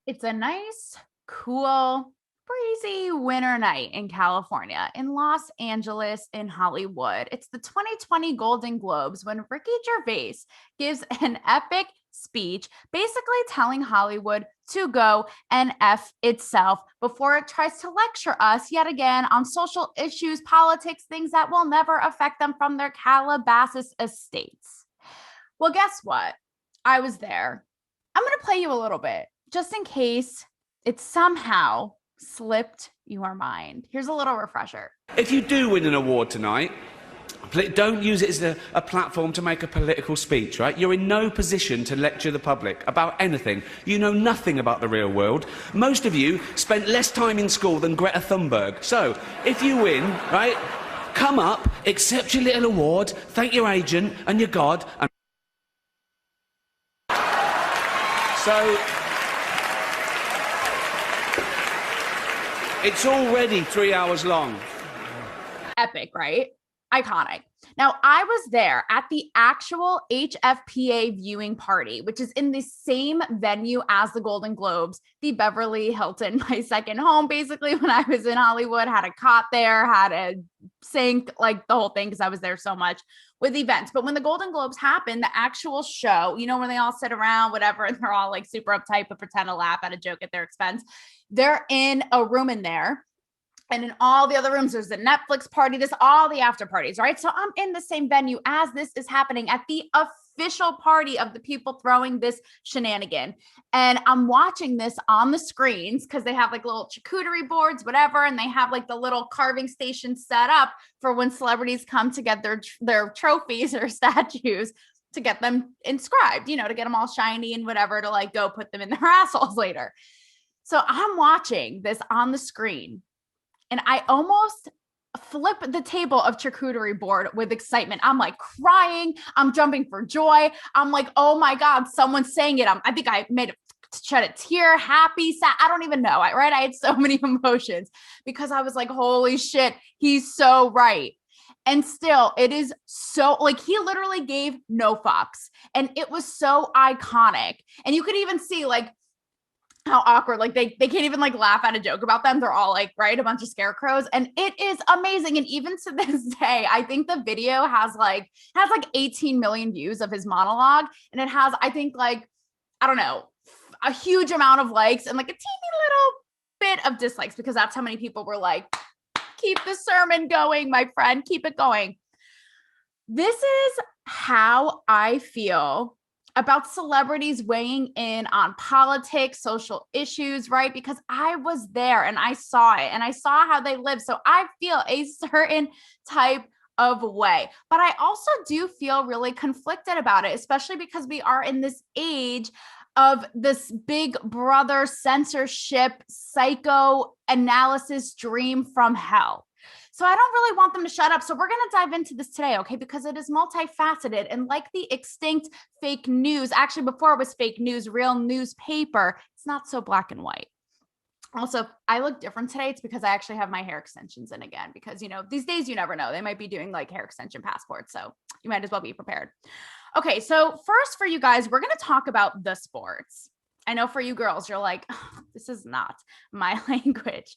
It's a nice, cool, breezy winter night in California, in Los Angeles, in Hollywood. It's the 2020 Golden Globes when Ricky Gervais gives an epic speech, basically telling Hollywood to go and F itself before it tries to lecture us yet again on social issues, politics, things that will never affect them from their Calabasas estates. Well, guess what? I was there. I'm going to play you a little bit just in case it somehow slipped your mind. Here's a little refresher. If you do win an award tonight, don't use it as a platform to make a political speech, right? You're in no position to lecture the public about anything. You know nothing about the real world. Most of you spent less time in school than Greta Thunberg. So, if you win, right, come up, accept your little award, thank your agent and your God, and so it's already 3 hours long. Epic, right? Iconic. Now, I was there at the actual HFPA viewing party, which is in the same venue as the Golden Globes, the Beverly Hilton, my second home, basically, when I was in Hollywood, had a cot there, had a sink, like the whole thing, because I was there so much with events. But when the Golden Globes happened, the actual show, you know, when they all sit around, whatever, and they're all like super uptight, but pretend to laugh at a joke at their expense, they're in a room in there. And in all the other rooms, there's a Netflix party, this, all the after parties, right? So I'm in the same venue as this is happening at the official party of the people throwing this shenanigan. And I'm watching this on the screens because they have like little charcuterie boards, whatever. And they have like the little carving station set up for when celebrities come to get their trophies or statues to get them inscribed, you know, to get them all shiny and whatever, to like go put them in their assholes later. So I'm watching this on the screen. And I almost flip the table of charcuterie board with excitement. I'm like crying. I'm jumping for joy. I'm like, oh my God, someone's saying it. I think I made it shed a tear, happy, sad. I don't even know. Right? I had so many emotions because I was like, holy shit, he's so right. And still, it is so, like, he literally gave no fucks. And it was so iconic. And you could even see, like, how awkward, like they can't even like laugh at a joke about them. They're all like, right, a bunch of scarecrows, and it is amazing. And even to this day, I think the video has like 18 million views of his monologue, and it has, I think, like, I don't know, a huge amount of likes and like a teeny little bit of dislikes, because that's how many people were like, keep the sermon going, my friend, keep it going. This is how I feel about celebrities weighing in on politics, social issues, right? Because I was there and I saw it and I saw how they live. So I feel a certain type of way, but I also do feel really conflicted about it, especially because we are in this age of this big brother censorship, psychoanalysis dream from hell. So I don't really want them to shut up. So we're going to dive into this today, okay? Because it is multifaceted, and like the extinct fake news, actually before it was fake news, real newspaper, it's not so black and white. Also, I look different today. It's because I actually have my hair extensions in again, because, you know, these days you never know. They might be doing like hair extension passports. So you might as well be prepared. Okay, so first for you guys, we're going to talk about the sports. I know for you girls, you're like, oh, this is not my language.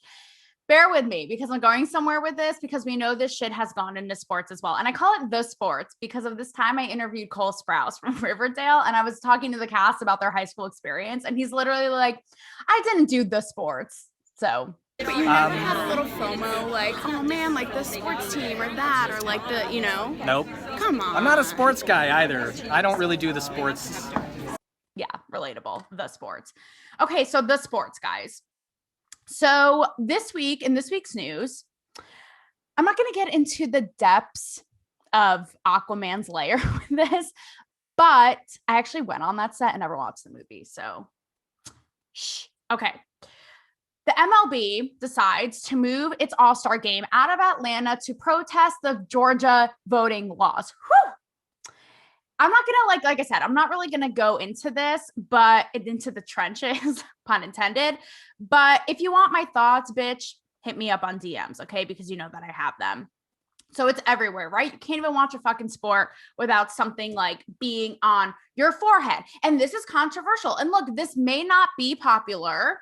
Bear with me because I'm going somewhere with this, because we know this shit has gone into sports as well. And I call it the sports because of this time I interviewed Cole Sprouse from Riverdale, and I was talking to the cast about their high school experience. And he's literally like, I didn't do the sports. So. But you never had a little FOMO, like, oh man, like the sports team or that, or like the, you know? Nope. Come on. I'm not a sports guy either. I don't really do the sports. Yeah, relatable. The sports. Okay, so the sports, guys. So this week, in this week's news, I'm not going to get into the depths of Aquaman's lair with this, but I actually went on that set and never watched the movie. So, okay. The MLB decides to move its All-Star game out of Atlanta to protest the Georgia voting laws. Whew. I'm not going to, like I said, I'm not really going to go into this, but into the trenches, pun intended. But if you want my thoughts, bitch, hit me up on DMs, okay? Because you know that I have them. So it's everywhere, right? You can't even watch a fucking sport without something like being on your forehead. And this is controversial. And look, this may not be popular,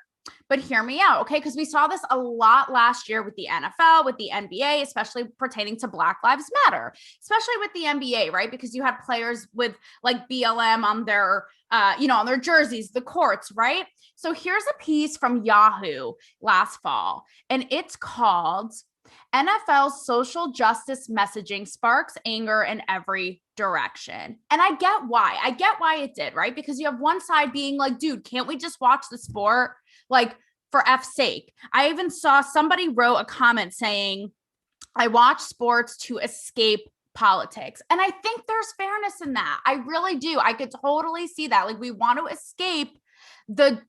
but hear me out, okay? Because we saw this a lot last year with the NFL, with the NBA, especially pertaining to Black Lives Matter, especially with the NBA, right? Because you had players with like BLM on their, on their jerseys, the courts, right? So here's a piece from Yahoo last fall, and it's called NFL's Social Justice Messaging Sparks Anger in Every Direction. And I get why. I get why it did, right? Because you have one side being like, dude, can't we just watch the sport? Like, for F's sake. I even saw somebody wrote a comment saying, I watch sports to escape politics. And I think there's fairness in that. I really do. I could totally see that. Like, we want to escape the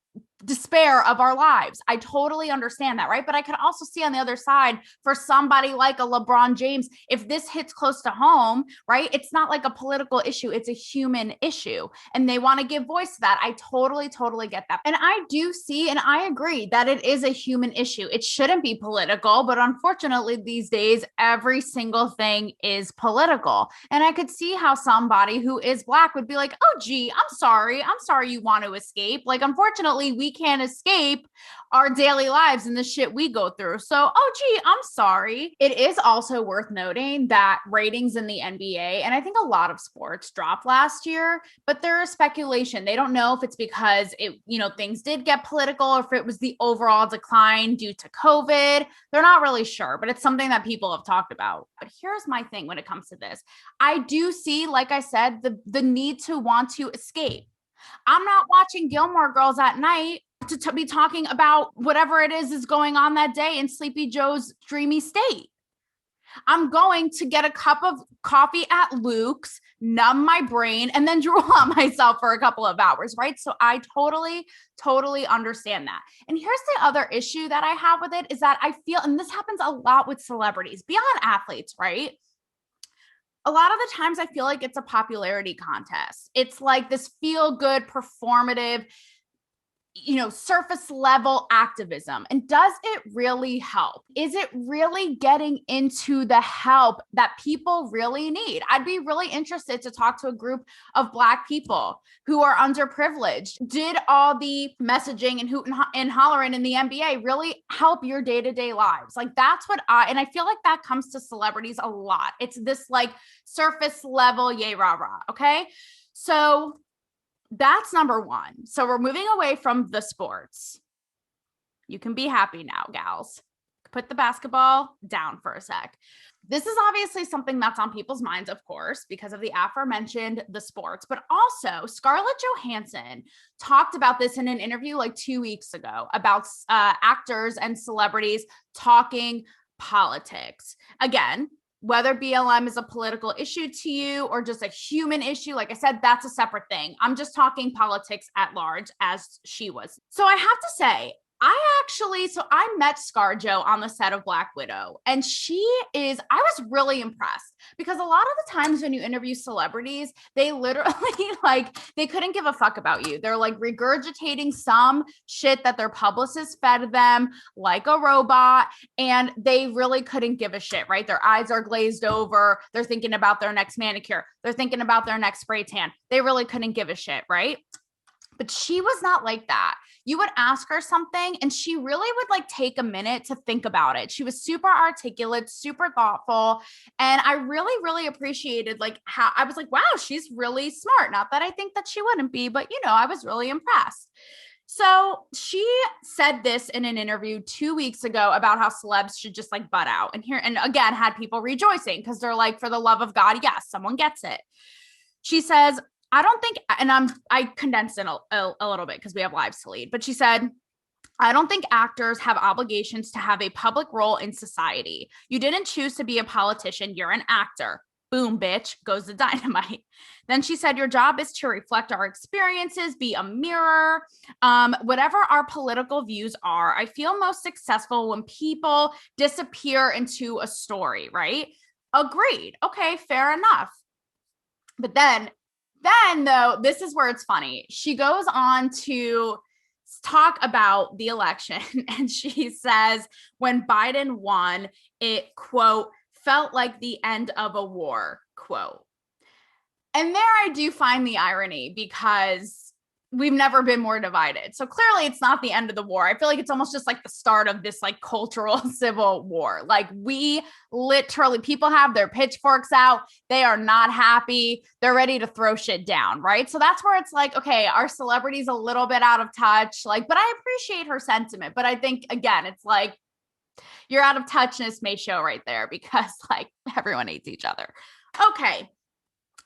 despair of our lives. I totally understand that, right? But I could also see on the other side, for somebody like a LeBron James, if this hits close to home, right? It's not like a political issue, it's a human issue. And they want to give voice to that. I totally get that. And I do see, and I agree that it is a human issue. It shouldn't be political, but unfortunately these days, every single thing is political. And I could see how somebody who is Black would be like, oh, gee, I'm sorry you want to escape. Like, unfortunately, we can't escape our daily lives and the shit we go through. So, oh, gee, I'm sorry. It is also worth noting that ratings in the NBA, and I think a lot of sports, dropped last year, but there is speculation. They don't know if it's because things did get political or if it was the overall decline due to COVID. They're not really sure, but it's something that people have talked about. But here's my thing when it comes to this. I do see, like I said, the need to want to escape. I'm not watching Gilmore Girls at night to be talking about whatever it is going on that day in Sleepy Joe's dreamy state. I'm going to get a cup of coffee at Luke's, numb my brain, and then drool on myself for a couple of hours, right? So I totally understand that. And here's the other issue that I have with it is that I feel, and this happens a lot with celebrities, beyond athletes, right? A lot of the times I feel like it's a popularity contest. It's like this feel good, performative, surface level activism. And does it really help? Is it really getting into the help that people really need? I'd be really interested to talk to a group of Black people who are underprivileged. Did all the messaging and hooting and hollering in the NBA really help your day-to-day lives? Like, that's what and I feel like that comes to celebrities a lot. It's this like surface level, yay, rah, rah. Okay. So that's number one. So we're moving away from the sports. You can be happy now, gals. Put the basketball down for a sec. This is obviously something that's on people's minds, of course, because of the aforementioned the sports, but also Scarlett Johansson talked about this in an interview like 2 weeks ago about actors and celebrities talking politics. Again, whether BLM is a political issue to you or just a human issue, like I said, that's a separate thing. I'm just talking politics at large, as she was. So I have to say, I met ScarJo on the set of Black Widow, and I was really impressed because a lot of the times when you interview celebrities, they literally they couldn't give a fuck about you. They're like regurgitating some shit that their publicist fed them like a robot, and they really couldn't give a shit, right? Their eyes are glazed over. They're thinking about their next manicure. They're thinking about their next spray tan. They really couldn't give a shit, right? But she was not like that. You would ask her something and she really would take a minute to think about it. She was super articulate, super thoughtful. And I really appreciated how I was like, wow, she's really smart. Not that I think that she wouldn't be, but I was really impressed. So she said this in an interview 2 weeks ago about how celebs should just butt out and again, had people rejoicing because they're like, for the love of God, yes, someone gets it. She says, I don't think, and I condensed it a little bit because we have lives to lead, but she said, I don't think actors have obligations to have a public role in society. You didn't choose to be a politician. You're an actor. Boom, bitch, goes the dynamite. Then she said, your job is to reflect our experiences, be a mirror, whatever our political views are. I feel most successful when people disappear into a story, right? Agreed. Okay, fair enough. But then though, this is where it's funny. She goes on to talk about the election and she says when Biden won, it, quote, felt like the end of a war, quote. And there I do find the irony because we've never been more divided. So clearly it's not the end of the war. I feel like it's almost just like the start of this like cultural civil war. Like we literally, people have their pitchforks out. They are not happy. They're ready to throw shit down, right? So that's where it's like, okay, our celebrity's a little bit out of touch. Like, but I appreciate her sentiment. But I think, again, it's like, you're out of touchness may show right there because like everyone hates each other. Okay.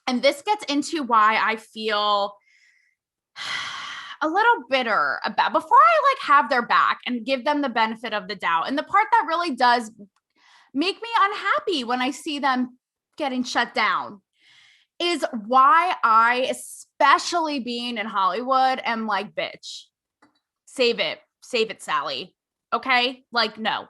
And this gets into why I feel a little bitter about before I like have their back and give them the benefit of the doubt. And the part that really does make me unhappy when I see them getting shut down is why I, especially being in Hollywood, am like, bitch, save it, Sally. Okay. Like, no.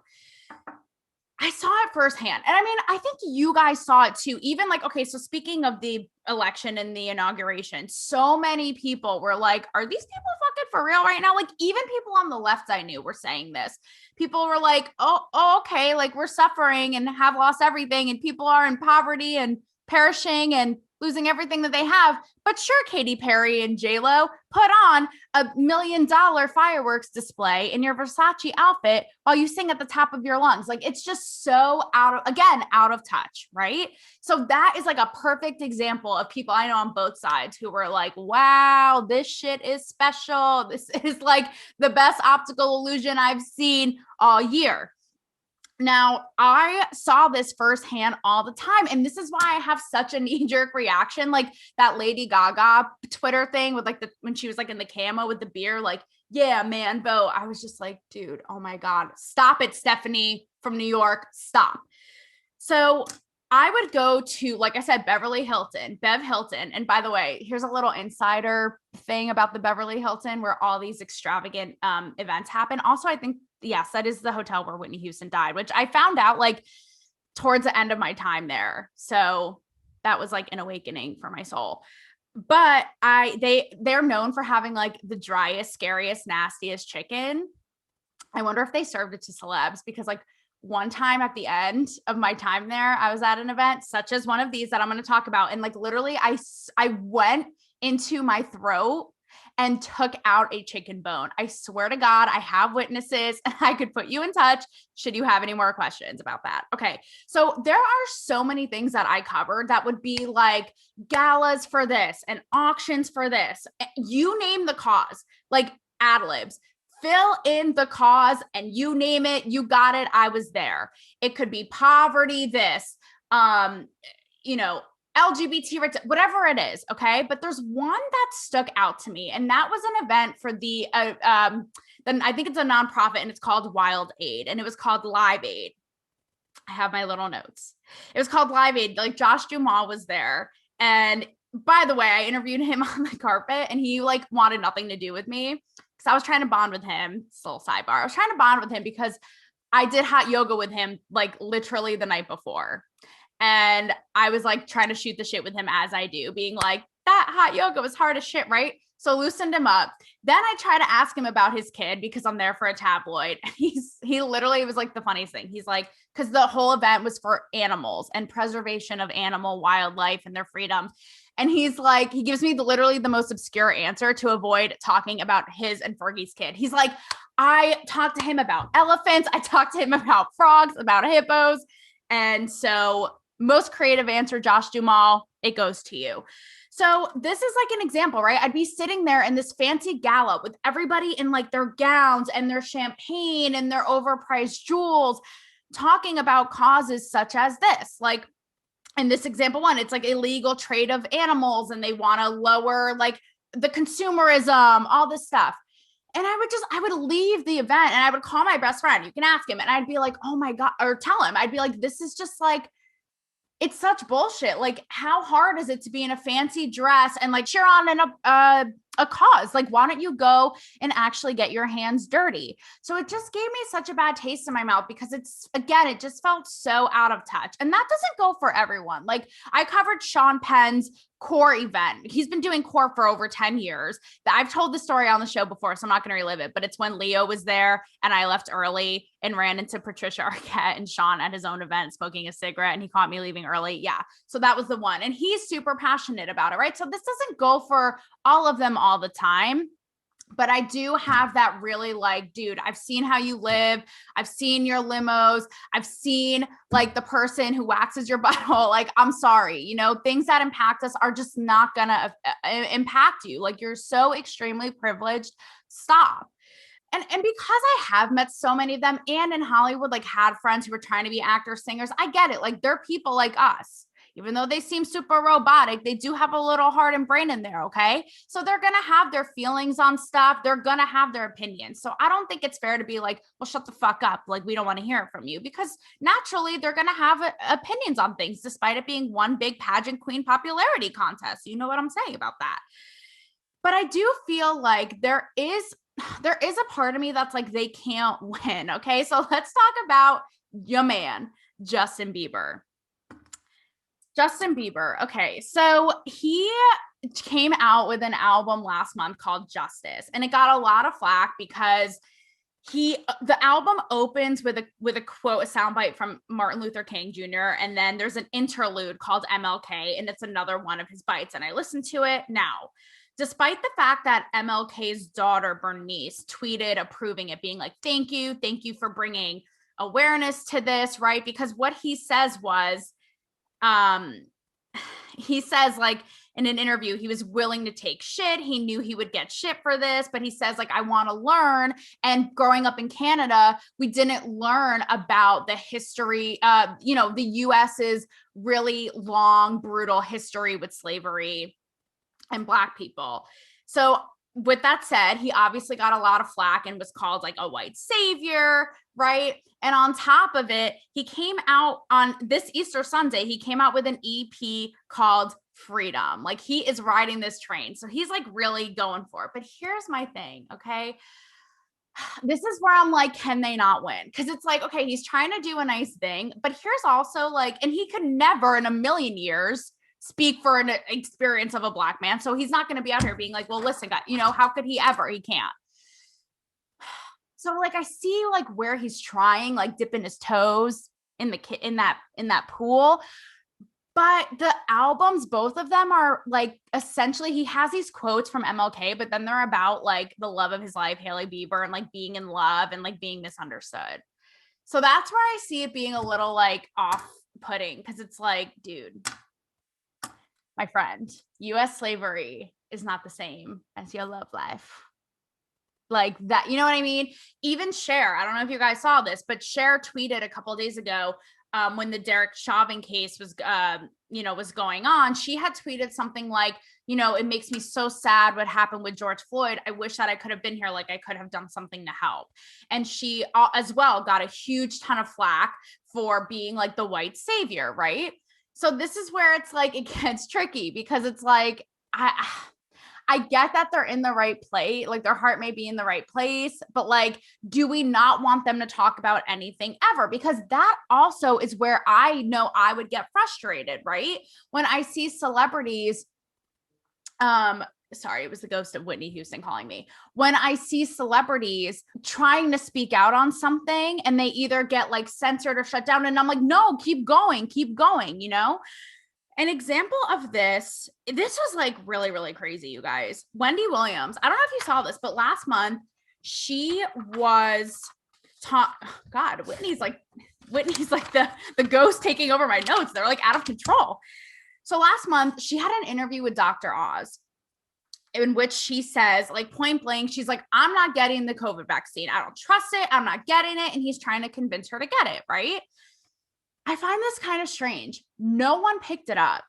I saw it firsthand. And I mean, I think you guys saw it too. Even like, okay, so speaking of the election and the inauguration, so many people were like, are these people fucking for real right now? Like even people on the left I knew were saying this. People were like, oh, okay, like we're suffering and have lost everything and people are in poverty and perishing and losing everything that they have. But sure, Katy Perry and J-Lo, put on $1 million fireworks display in your Versace outfit while you sing at the top of your lungs. Like it's just so out of touch, right? So that is like a perfect example of people I know on both sides who were like, wow, this shit is special. This is like the best optical illusion I've seen all year. Now, I saw this firsthand all the time, and this is why I have such a knee-jerk reaction. Like that Lady Gaga Twitter thing with like when she was like in the camo with the beer, like, yeah, man, vote. I was just like, dude, oh my God, stop it, Stephanie from New York, stop. So I would go to, like I said, Bev Hilton. And by the way, here's a little insider thing about the Beverly Hilton where all these extravagant events happen. Also, I think, yes, that is the hotel where Whitney Houston died, which I found out like towards the end of my time there. So that was like an awakening for my soul. But they're known for having like the driest, scariest, nastiest chicken. I wonder if they served it to celebs because like one time at the end of my time there, I was at an event such as one of these that I'm going to talk about. And like, literally I went into my throat and took out a chicken bone. I swear to God, I have witnesses and I could put you in touch should you have any more questions about that. Okay. So there are so many things that I covered that would be like galas for this and auctions for this. You name the cause, like ad libs. Fill in the cause and you name it, you got it, I was there. It could be poverty, this, LGBT, whatever it is, okay? But there's one that stuck out to me, and that was an event for then I think it's a nonprofit, and it's called Wild Aid, and it was called Live Aid. I have my little notes. It was called Live Aid. Like Josh Duhamel was there, and by the way, I interviewed him on the carpet, and he like wanted nothing to do with me because I was trying to bond with him. Still sidebar. I was trying to bond with him because I did hot yoga with him like literally the night before. And I was like trying to shoot the shit with him as I do, being like, that hot yoga was hard as shit, right? So loosened him up. Then I try to ask him about his kid because I'm there for a tabloid. And he literally was like the funniest thing. He's like, because the whole event was for animals and preservation of animal wildlife and their freedoms. And he's like, he gives me literally the most obscure answer to avoid talking about his and Fergie's kid. He's like, I talked to him about elephants. I talked to him about frogs, about hippos. And so most creative answer, Josh Duhamel, it goes to you. So this is like an example, right? I'd be sitting there in this fancy gala with everybody in like their gowns and their champagne and their overpriced jewels, talking about causes such as this. Like in this example one, it's like illegal trade of animals and they want to lower like the consumerism, all this stuff. And I would leave the event and I would call my best friend. You can ask him. And I'd be like, oh my God, or tell him, I'd be like, this is just like, it's such bullshit. Like, how hard is it to be in a fancy dress and like cheer on in a cause. Like, why don't you go and actually get your hands dirty? So it just gave me such a bad taste in my mouth because it's, again, it just felt so out of touch. And that doesn't go for everyone. Like, I covered Sean Penn's core event. He's been doing core for over 10 years. I've told the story on the show before, so I'm not going to relive it, but it's when Leo was there and I left early and ran into Patricia Arquette and Sean at his own event smoking a cigarette, and he caught me leaving early. Yeah. So that was the one. And he's super passionate about it, right? So this doesn't go for all of them all the time. But I do have that really like, dude, I've seen how you live. I've seen your limos. I've seen like the person who waxes your butthole. Like, I'm sorry, you know, things that impact us are just not gonna impact you. Like, you're so extremely privileged. Stop. And because I have met so many of them, and in Hollywood, like, had friends who were trying to be actors, singers, I get it. Like, they're people like us. Even though they seem super robotic, they do have a little heart and brain in there, okay? So they're going to have their feelings on stuff. They're going to have their opinions. So I don't think it's fair to be like, well, shut the fuck up. Like, we don't want to hear it from you, because naturally they're going to have opinions on things, despite it being one big pageant queen popularity contest. You know what I'm saying about that? But I do feel like there is a part of me that's like, they can't win, okay? So let's talk about your man, Justin Bieber. Justin Bieber. Okay. So he came out with an album last month called Justice, and it got a lot of flack because the album opens with a quote, a soundbite from Martin Luther King Jr. And then there's an interlude called MLK, and it's another one of his bites. And I listened to it. Now, despite the fact that MLK's daughter, Bernice, tweeted approving it, being like, thank you for bringing awareness to this, right? Because what he says was, he says, like, in an interview, he was willing to take shit. He knew he would get shit for this, but he says, like, I want to learn. And growing up in Canada, we didn't learn about the history, the US's really long, brutal history with slavery and Black people. So with that said, he obviously got a lot of flack and was called like a white savior, right? And on top of it, he came out on this Easter Sunday, he came out with an EP called Freedom. Like, he is riding this train. So he's like really going for it. But here's my thing, okay? This is where I'm like, can they not win? Because it's like, okay, he's trying to do a nice thing, but here's also like, and he could never in a million years speak for an experience of a Black man. So he's not going to be out here being like, well, listen, guys, how could he ever? He can't. So like, I see like where he's trying, like dipping his toes in that pool. But the albums, both of them are like, essentially he has these quotes from MLK, but then they're about like the love of his life, Hailey Bieber, and like being in love and like being misunderstood. So that's where I see it being a little like off-putting, because it's like, dude, my friend, US slavery is not the same as your love life. Like that, you know what I mean? Even Cher, I don't know if you guys saw this, but Cher tweeted a couple of days ago, when the Derek Chauvin case was going on, she had tweeted something like, it makes me so sad what happened with George Floyd. I wish that I could have been here. Like, I could have done something to help. And she as well got a huge ton of flack for being like the white savior, right? So this is where it's like, it gets tricky, because it's like, I get that they're in the right place, like their heart may be in the right place, but like, do we not want them to talk about anything ever? Because that also is where I know I would get frustrated, right? When I see celebrities, sorry, it was the ghost of Whitney Houston calling me. When I see celebrities trying to speak out on something and they either get like censored or shut down, and I'm like, no, keep going, An example of this was like really, really crazy, you guys. Wendy Williams, I don't know if you saw this, but last month she was God, Whitney's like the ghost taking over my notes. They're like out of control. So last month she had an interview with Dr. Oz, in which she says, like, point blank, she's like, I'm not getting the COVID vaccine. I don't trust it. I'm not getting it. And he's trying to convince her to get it, right? I find this kind of strange. No one picked it up.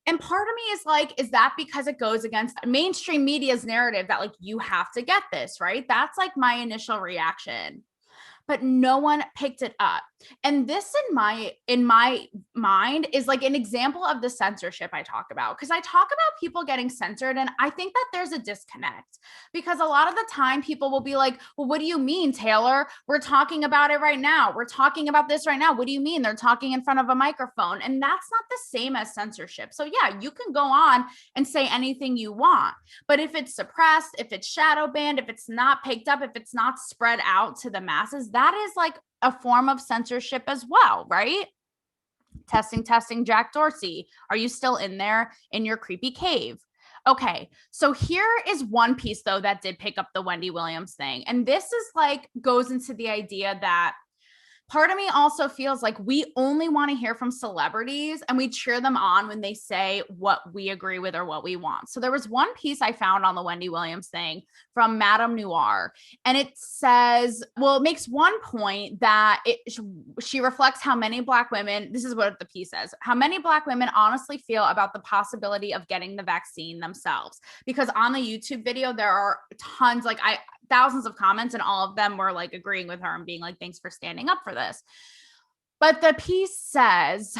And part of me is like, is that because it goes against mainstream media's narrative that like, you have to get this, right? That's like my initial reaction. but no one picked it up. And this in my mind is like an example of the censorship I talk about, because I talk about people getting censored, and I think that there's a disconnect, because a lot of the time people will be like, well, what do you mean, Taylor? We're talking about it right now. We're talking about this right now. What do you mean? They're talking in front of a microphone. And that's not the same as censorship. So yeah, you can go on and say anything you want, but if it's suppressed, if it's shadow banned, if it's not picked up, if it's not spread out to the masses, that is like a form of censorship as well, right? Testing, Jack Dorsey. Are you still in there in your creepy cave? Okay, so here is one piece though that did pick up the Wendy Williams thing. And this is like goes into the idea that part of me also feels like we only want to hear from celebrities and we cheer them on when they say what we agree with or what we want. So there was one piece I found on the Wendy Williams thing from Madame Noir, and it says, well, it makes one point that she reflects how many Black women, this is what the piece says, how many Black women honestly feel about the possibility of getting the vaccine themselves. Because on the YouTube video, there are tons, like thousands of comments, and all of them were like agreeing with her and being like, thanks for standing up for this. But the piece says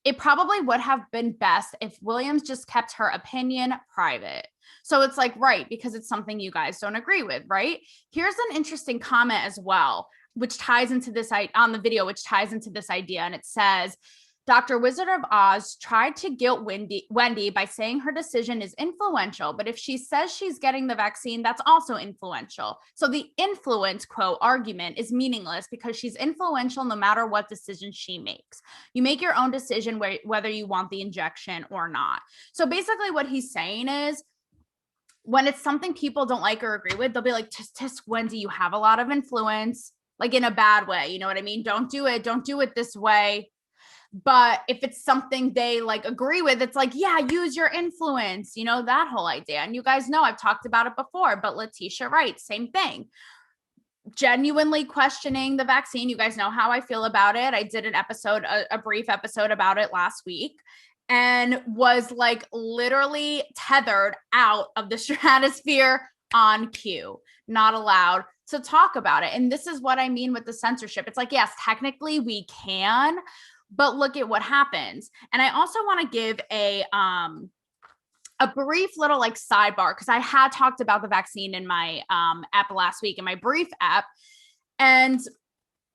it probably would have been best if Williams just kept her opinion private. So it's like, right, because it's something you guys don't agree with, right? Here's an interesting comment as well, which ties into this on the video, which ties into this idea. And it says, Dr. Wizard of Oz tried to guilt Wendy by saying her decision is influential, but if she says she's getting the vaccine, that's also influential. So the influence, quote, argument is meaningless because she's influential no matter what decision she makes. You make your own decision whether you want the injection or not. So basically what he's saying is, when it's something people don't like or agree with, they'll be like, tisk, Wendy, you have a lot of influence, like in a bad way. You know what I mean? Don't do it this way. But if it's something they like agree with, it's like, yeah, use your influence, you know, that whole idea. And you guys know I've talked about it before, but Letitia Wright, same thing. Genuinely questioning the vaccine. You guys know how I feel about it. I did an episode, a brief episode about it last week, and was like literally tethered out of the stratosphere on cue, not allowed to talk about it. And this is what I mean with the censorship. It's like, yes, technically we can, but look at what happens. And I also want to give a brief little like sidebar, because I had talked about the vaccine in my app last week, in my brief app. And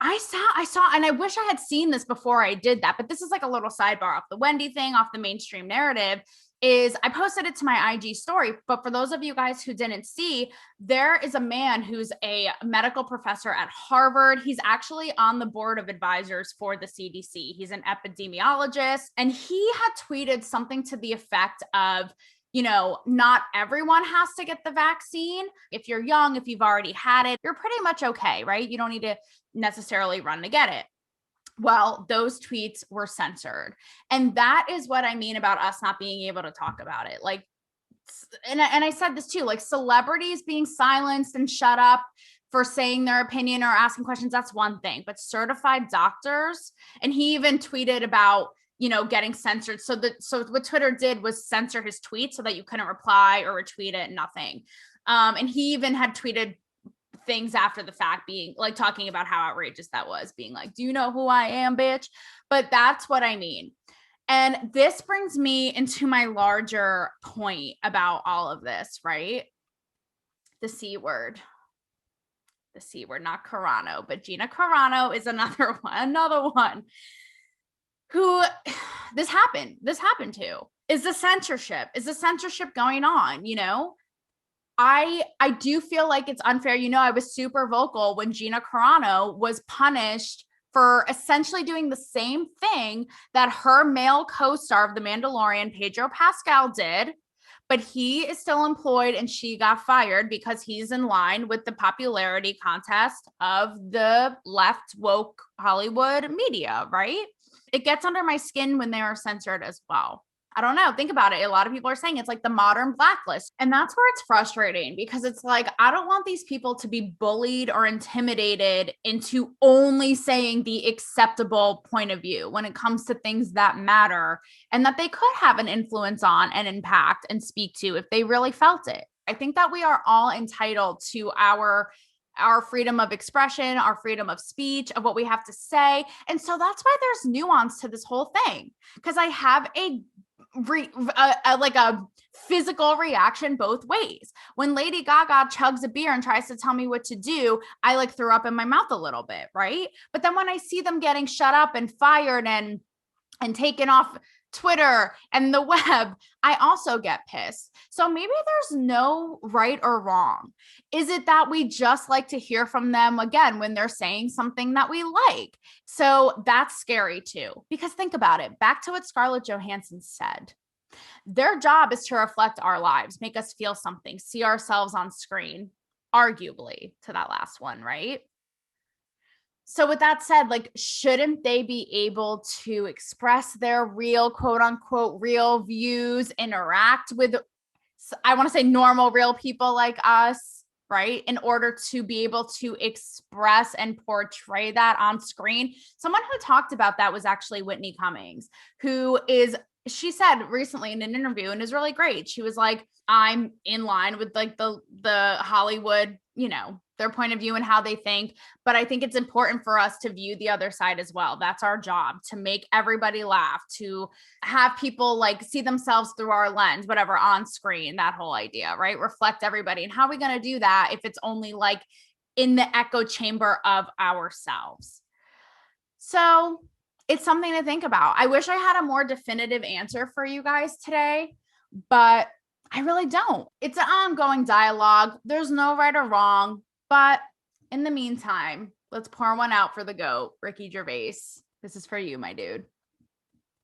I saw, and I wish I had seen this before I did that, but this is like a little sidebar off the Wendy thing, off the mainstream narrative, is I posted it to my IG story. But for those of you guys who didn't see, there is a man who's a medical professor at Harvard. He's actually on the board of advisors for the CDC. He's an epidemiologist, and he had tweeted something to the effect of, you know, not everyone has to get the vaccine. If you're young, if you've already had it, you're pretty much okay, right? You don't need to necessarily run to get it. Well, those tweets were censored. And that is what I mean about us not being able to talk about it. Like, and I said this too, like celebrities being silenced and shut up for saying their opinion or asking questions, that's one thing. But certified doctors, and he even tweeted about, you know, getting censored. So what Twitter did was censor his tweet so that you couldn't reply or retweet it, nothing. And he even had tweeted things after the fact, being like talking about how outrageous that was, being like, do you know who I am, bitch? But that's what I mean. And this brings me into my larger point about all of this, right? The C word, not Carano, but Gina Carano is another one who this happened to. Is the censorship going on, you know? I do feel like it's unfair. You know, I was super vocal when Gina Carano was punished for essentially doing the same thing that her male co-star of The Mandalorian, Pedro Pascal, did, but he is still employed and she got fired because he's in line with the popularity contest of the left woke Hollywood media, right? It gets under my skin when they are censored as well. I don't know. Think about it. A lot of people are saying it's like the modern blacklist. And that's where it's frustrating, because it's like, I don't want these people to be bullied or intimidated into only saying the acceptable point of view when it comes to things that matter and that they could have an influence on and impact and speak to if they really felt it. I think that we are all entitled to our our freedom of expression, our freedom of speech, of what we have to say. And so that's why there's nuance to this whole thing, because I have a physical reaction both ways. When Lady Gaga chugs a beer and tries to tell me what to do, I like threw up in my mouth a little bit, right? But then when I see them getting shut up and fired and taken off Twitter and the web, I also get pissed. So maybe there's no right or wrong. Is it that we just like to hear from them again when they're saying something that we like? So that's scary too, because think about it. Back to what Scarlett Johansson said. Their job is to reflect our lives, make us feel something, see ourselves on screen, arguably to that last one, right? So with that said, like, shouldn't they be able to express their real, quote unquote, real views, interact with, I want to say normal, real people like us, right? In order to be able to express and portray that on screen. Someone who talked about that was actually Whitney Cummings, she said recently in an interview, and is really great. She was like, I'm in line with like the Hollywood, their point of view and how they think. But I think it's important for us to view the other side as well. That's our job, to make everybody laugh, to have people like see themselves through our lens, whatever, on screen, that whole idea, right? Reflect everybody. And how are we going to do that if it's only like in the echo chamber of ourselves? So it's something to think about. I wish I had a more definitive answer for you guys today, but I really don't. It's an ongoing dialogue. There's no right or wrong. But in the meantime, let's pour one out for the GOAT, Ricky Gervais. This is for you, my dude.